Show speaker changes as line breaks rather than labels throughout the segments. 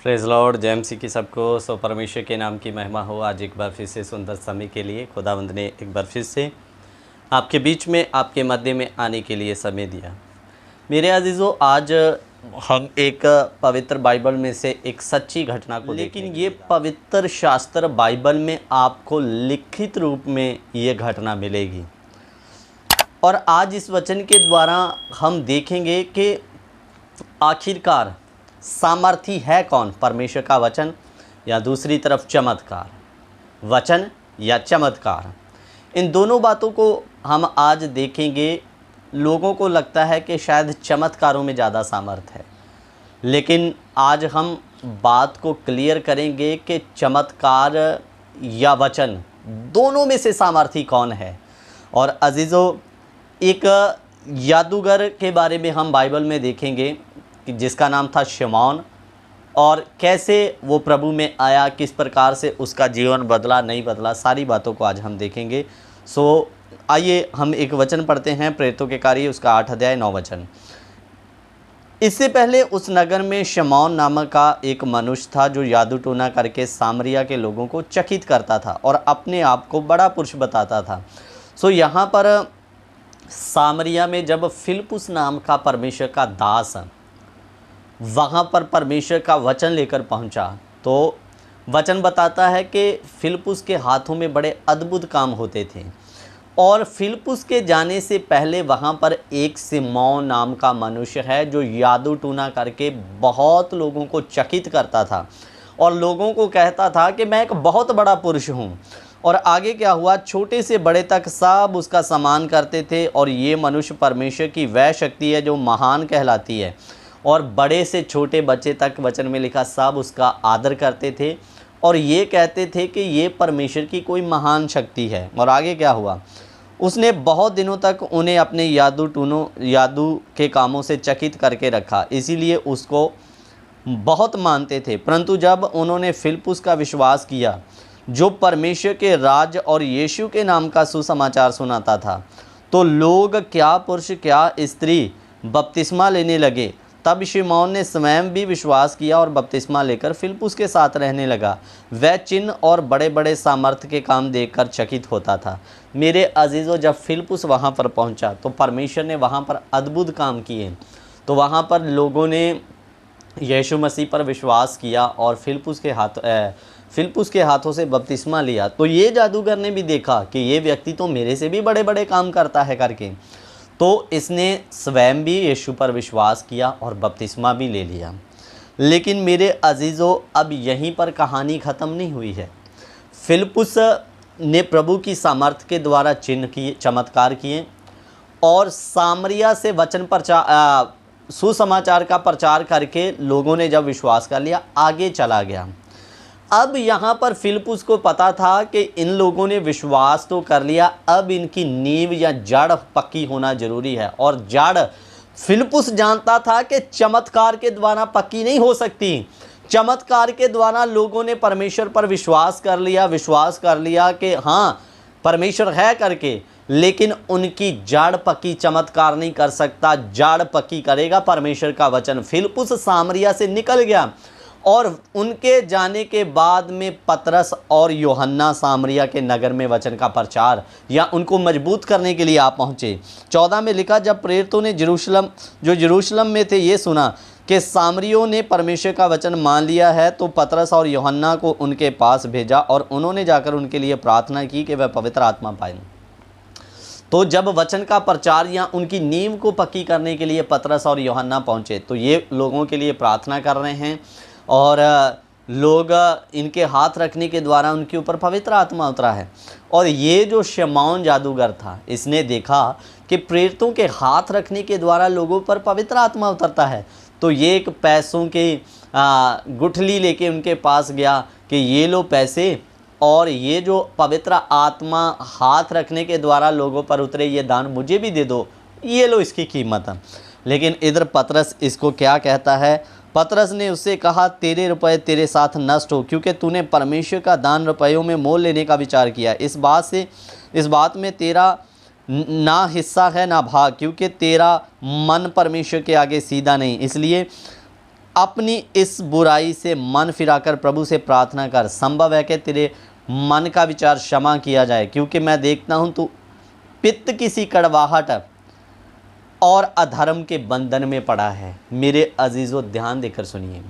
Praise Lord, जय मसीह की सबको। सो परमेश्वर के नाम की महिमा हो। आज एक बार फिर से सुंदर समय के लिए खुदावंद ने एक बार फिर से आपके बीच में, आपके मध्य में आने के लिए समय दिया। मेरे अजीज़ों, आज हम एक पवित्र बाइबल में से एक सच्ची घटना को लेकिन ये पवित्र शास्त्र बाइबल में आपको लिखित रूप में ये घटना मिलेगी। और आज इस वचन के द्वारा हम देखेंगे कि आखिरकार सामर्थी है कौन, परमेश्वर का वचन या दूसरी तरफ चमत्कार, वचन या चमत्कार। इन दोनों बातों को हम आज देखेंगे। लोगों को लगता है कि शायद चमत्कारों में ज़्यादा सामर्थ है, लेकिन आज हम बात को क्लियर करेंगे कि चमत्कार या वचन, दोनों में से सामर्थी कौन है। और अजीज़ों, एक जादूगर के बारे में हम बाइबल में देखेंगे कि जिसका नाम था शिमौन, और कैसे वो प्रभु में आया, किस प्रकार से उसका जीवन बदला नहीं बदला, सारी बातों को आज हम देखेंगे। सो आइए हम एक वचन पढ़ते हैं, प्रेरितों के कार्य उसका 8 अध्याय 9 वचन। इससे पहले उस नगर में शिमौन नामक का एक मनुष्य था जो जादू टोना करके सामरिया के लोगों को चकित करता था और अपने आप को बड़ा पुरुष बताता था। सो यहाँ पर सामरिया में जब फिलिप्पुस नाम का परमेश्वर का दास वहाँ पर परमेश्वर का वचन लेकर पहुँचा, तो वचन बताता है कि फिलिप्पुस के हाथों में बड़े अद्भुत काम होते थे। और फिलिप्पुस के जाने से पहले वहाँ पर एक शिमौन नाम का मनुष्य है जो जादू टूना करके बहुत लोगों को चकित करता था और लोगों को कहता था कि मैं एक बहुत बड़ा पुरुष हूँ। और आगे क्या हुआ, छोटे से बड़े तक सब उसका सम्मान करते थे। और ये मनुष्य परमेश्वर की वह शक्ति है जो महान कहलाती है, और बड़े से छोटे बच्चे तक, वचन में लिखा, सब उसका आदर करते थे और ये कहते थे कि ये परमेश्वर की कोई महान शक्ति है। और आगे क्या हुआ, उसने बहुत दिनों तक उन्हें अपने जादू के कामों से चकित करके रखा, इसीलिए उसको बहुत मानते थे। परंतु जब उन्होंने फिलिप्पुस का विश्वास किया जो परमेश्वर के राज और यीशु के नाम का सुसमाचार सुनाता था, तो लोग क्या पुरुष क्या स्त्री बपतिस्मा लेने लगे। तब शिमौन ने स्वयं भी विश्वास किया और बपतिस्मा लेकर फिलिप्पुस के साथ रहने लगा। वह चिन्ह और बड़े बड़े सामर्थ्य के काम देखकर चकित होता था। मेरे अजीज़ों, जब फिलिप्पुस वहाँ पर पहुँचा तो परमेश्वर ने वहाँ पर अद्भुत काम किए। तो वहाँ पर लोगों ने यीशु मसीह पर विश्वास किया और फिलिप्पुस के हाथों से बपतिस्मा लिया। तो ये जादूगर ने भी देखा कि ये व्यक्ति तो मेरे से भी बड़े बड़े काम करता है करके, तो इसने स्वयं भी यीशु पर विश्वास किया और बपतिस्मा भी ले लिया। लेकिन मेरे अजीज़ों, अब यहीं पर कहानी ख़त्म नहीं हुई है। फिलिप्पुस ने प्रभु की सामर्थ्य के द्वारा चिन्ह किए, चमत्कार किए और सामरिया से सुसमाचार का प्रचार करके लोगों ने जब विश्वास कर लिया, आगे चला गया। अब यहाँ पर फिलिप्पुस को पता था कि इन लोगों ने विश्वास तो कर लिया, अब इनकी नींव या जड़ पक्की होना जरूरी है। और जड़ फिलिप्पुस जानता था कि चमत्कार के द्वारा पक्की नहीं हो सकती। चमत्कार के द्वारा लोगों ने परमेश्वर पर विश्वास कर लिया कि हाँ परमेश्वर है करके, लेकिन उनकी जड़ पक्की चमत्कार नहीं कर सकता। जड़ पक्की करेगा परमेश्वर का वचन। फिलिप्पुस सामरिया से निकल गया और उनके जाने के बाद में पतरस और यूहन्ना सामरिया के नगर में वचन का प्रचार या उनको मजबूत करने के लिए आप पहुँचे। 14 में लिखा, जब प्रेरितों ने यरूशलेम में थे ये सुना कि सामरियों ने परमेश्वर का वचन मान लिया है, तो पतरस और यूहन्ना को उनके पास भेजा और उन्होंने जाकर उनके लिए प्रार्थना की कि वह पवित्र आत्मा पाएं। तो जब वचन का प्रचार या उनकी नींव को पक्की करने के लिए पतरस और यूहन्ना पहुँचे, तो ये लोगों के लिए प्रार्थना कर रहे हैं और लोग इनके हाथ रखने के द्वारा उनके ऊपर पवित्र आत्मा उतरा है। और ये जो शिमौन जादूगर था, इसने देखा कि प्रेरितों के हाथ रखने के द्वारा लोगों पर पवित्र आत्मा उतरता है। तो ये एक पैसों के गुठली लेके उनके पास गया कि ये लो पैसे, और ये जो पवित्र आत्मा हाथ रखने के द्वारा लोगों पर उतरे, ये दान मुझे भी दे दो, ये लो इसकी कीमत। लेकिन इधर पतरस इसको क्या कहता है, पतरस ने उससे कहा, तेरे रुपए तेरे साथ नष्ट हो, क्योंकि तूने परमेश्वर का दान रुपयों में मोल लेने का विचार किया। इस बात में तेरा ना हिस्सा है ना भाग, क्योंकि तेरा मन परमेश्वर के आगे सीधा नहीं। इसलिए अपनी इस बुराई से मन फिराकर प्रभु से प्रार्थना कर। संभव है कि तेरे मन का विचार क्षमा किया जाए, क्योंकि मैं देखता हूँ तू पित्त किसी कड़वाहट और अधर्म के बंधन में पड़ा है। मेरे अजीज़ों, ध्यान देकर सुनिए।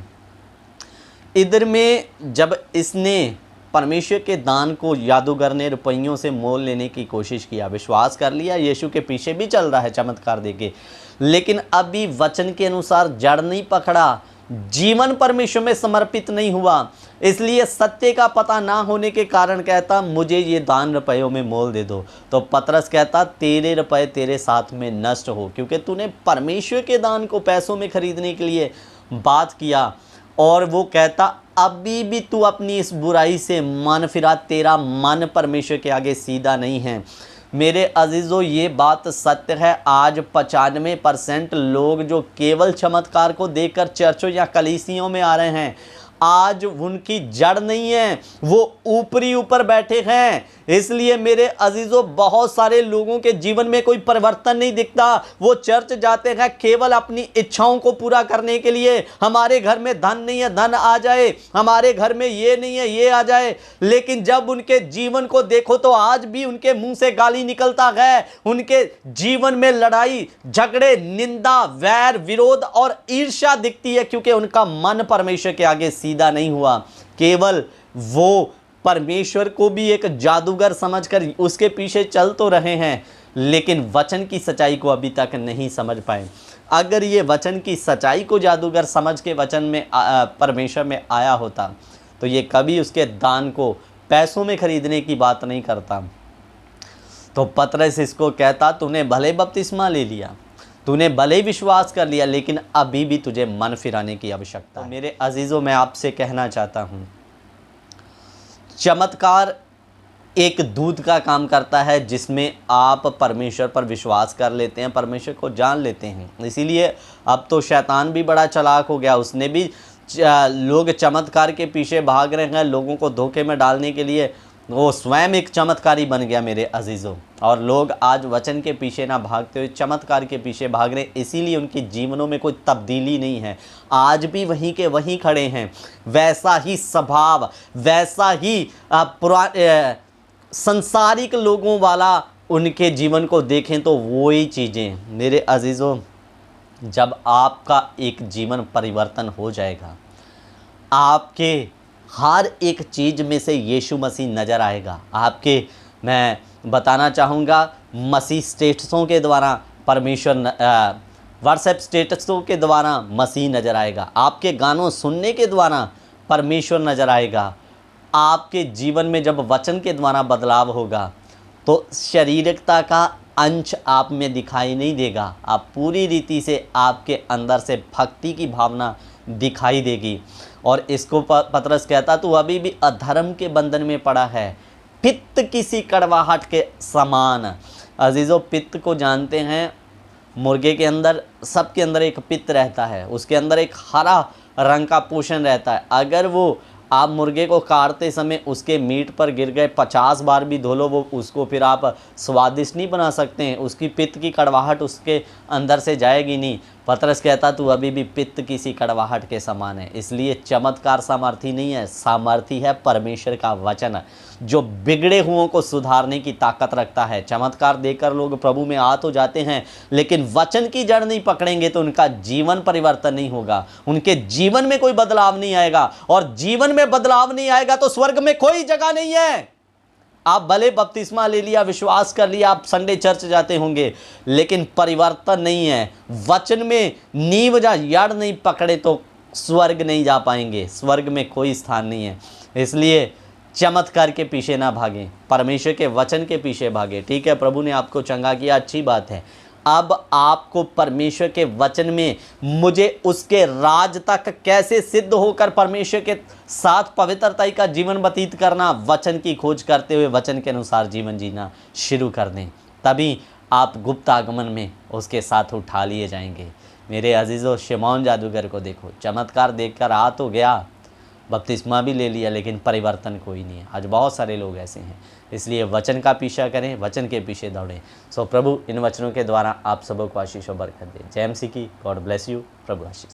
इधर में जब इसने परमेश्वर के दान को जादूगर ने रुपयों से मोल लेने की कोशिश किया, विश्वास कर लिया, यीशु के पीछे भी चल रहा है चमत्कार देके, लेकिन अभी वचन के अनुसार जड़ नहीं पकड़ा, जीवन परमेश्वर में समर्पित नहीं हुआ, इसलिए सत्य का पता ना होने के कारण कहता मुझे ये दान रुपयों में मोल दे दो। तो पतरस कहता तेरे रुपए तेरे साथ में नष्ट हो, क्योंकि तूने परमेश्वर के दान को पैसों में खरीदने के लिए बात किया। और वो कहता अभी भी तू अपनी इस बुराई से मन फिरा, तेरा मन परमेश्वर के आगे सीधा नहीं है। मेरे अजीज़ों, ये बात सत्य है। आज 95% लोग जो केवल चमत्कार को देखकर चर्चों या कलीसियों में आ रहे हैं, आज उनकी जड़ नहीं है, वो ऊपर बैठे हैं। इसलिए मेरे अजीज़ों, बहुत सारे लोगों के जीवन में कोई परिवर्तन नहीं दिखता। वो चर्च जाते हैं केवल अपनी इच्छाओं को पूरा करने के लिए। हमारे घर में धन नहीं है, धन आ जाए, हमारे घर में ये नहीं है, ये आ जाए। लेकिन जब उनके जीवन को देखो तो आज भी उनके मुंह से गाली निकलता है। उनके जीवन में लड़ाई झगड़े, निंदा, वैर, विरोध और ईर्ष्या दिखती है, क्योंकि उनका मन परमेश्वर के आगे सीधा नहीं हुआ। केवल वो परमेश्वर को भी एक जादूगर समझकर उसके पीछे चल तो रहे हैं, लेकिन वचन की सच्चाई को अभी तक नहीं समझ पाए। अगर ये वचन की सच्चाई को जादूगर समझ के वचन में परमेश्वर में आया होता तो ये कभी उसके दान को पैसों में खरीदने की बात नहीं करता। तो पतरस इसको कहता तूने भले बपतिस्मा ले लिया, तूने भले विश्वास कर लिया, लेकिन अभी भी तुझे मन फिराने की आवश्यकता है। मेरे अजीज़ों, मैं आपसे कहना चाहता हूँ, चमत्कार एक दूत का काम करता है जिसमें आप परमेश्वर पर विश्वास कर लेते हैं, परमेश्वर को जान लेते हैं। इसीलिए अब तो शैतान भी बड़ा चालाक हो गया, उसने भी लोग चमत्कार के पीछे भाग रहे हैं, लोगों को धोखे में डालने के लिए वो स्वयं एक चमत्कारी बन गया मेरे अजीज़ों। और लोग आज वचन के पीछे ना भागते हुए चमत्कार के पीछे भाग रहे, इसीलिए उनके जीवनों में कोई तब्दीली नहीं है। आज भी वहीं के वहीं खड़े हैं, वैसा ही स्वभाव, वैसा ही संसारिक लोगों वाला उनके जीवन को देखें तो वो ही चीज़ें। मेरे अजीज़ों, जब आपका एक जीवन परिवर्तन हो जाएगा, आपके हर एक चीज़ में से यीशु मसीह नज़र आएगा। आपके, मैं बताना चाहूँगा, मसीह स्टेटसों के द्वारा परमेश्वर, व्हाट्सएप स्टेटसों के द्वारा मसीह नज़र आएगा। आपके गानों सुनने के द्वारा परमेश्वर नज़र आएगा। आपके जीवन में जब वचन के द्वारा बदलाव होगा तो शारीरिकता का अंश आप में दिखाई नहीं देगा। आप पूरी रीति से, आपके अंदर से भक्ति की भावना दिखाई देगी। और इसको पतरस कहता तू अभी भी अधर्म के बंधन में पड़ा है, पित्त किसी कड़वाहट के समान। अजीज़ों, पित्त को जानते हैं, मुर्गे के अंदर, सबके अंदर एक पित्त रहता है, उसके अंदर एक हरा रंग का पोषण रहता है। अगर वो आप मुर्गे को काटते समय उसके मीट पर गिर गए 50 बार भी धो लो, वो उसको फिर आप स्वादिष्ट नहीं बना सकते हैं। उसकी पित्त की कड़वाहट उसके अंदर से जाएगी नहीं। पतरस कहता तू अभी भी पित्त की सी कड़वाहट के समान है। इसलिए चमत्कार सामर्थी नहीं है, सामर्थी है परमेश्वर का वचन, जो बिगड़े हुओं को सुधारने की ताकत रखता है। चमत्कार देखकर लोग प्रभु में आ तो जाते हैं, लेकिन वचन की जड़ नहीं पकड़ेंगे तो उनका जीवन परिवर्तन नहीं होगा, उनके जीवन में कोई बदलाव नहीं आएगा। और जीवन में बदलाव नहीं आएगा तो स्वर्ग में कोई जगह नहीं है। आप भले बपतिस्मा ले लिया, विश्वास कर लिया, आप संडे चर्च जाते होंगे, लेकिन परिवर्तन नहीं है। वचन में नींव या जड़ नहीं पकड़े तो स्वर्ग नहीं जा पाएंगे, स्वर्ग में कोई स्थान नहीं है। इसलिए चमत्कार के पीछे ना भागें, परमेश्वर के वचन के पीछे भागें। ठीक है, प्रभु ने आपको चंगा किया, अच्छी बात है। अब आपको परमेश्वर के वचन में मुझे उसके राज तक कैसे सिद्ध होकर परमेश्वर के साथ पवित्रता का जीवन व्यतीत करना, वचन की खोज करते हुए वचन के अनुसार जीवन जीना शुरू कर दें, तभी आप गुप्त आगमन में उसके साथ उठा लिए जाएंगे। मेरे अजीज़ों, शिमौन जादूगर को देखो, चमत्कार देखकर आ तो गया, बपतिस्मा भी ले लिया, लेकिन परिवर्तन कोई नहीं है। आज बहुत सारे लोग ऐसे हैं। इसलिए वचन का पीछा करें, वचन के पीछे दौड़ें। सो प्रभु इन वचनों के द्वारा आप सबों को आशीष और बरकत दे। जय मसीह की। God bless you. Prabhu Ashish.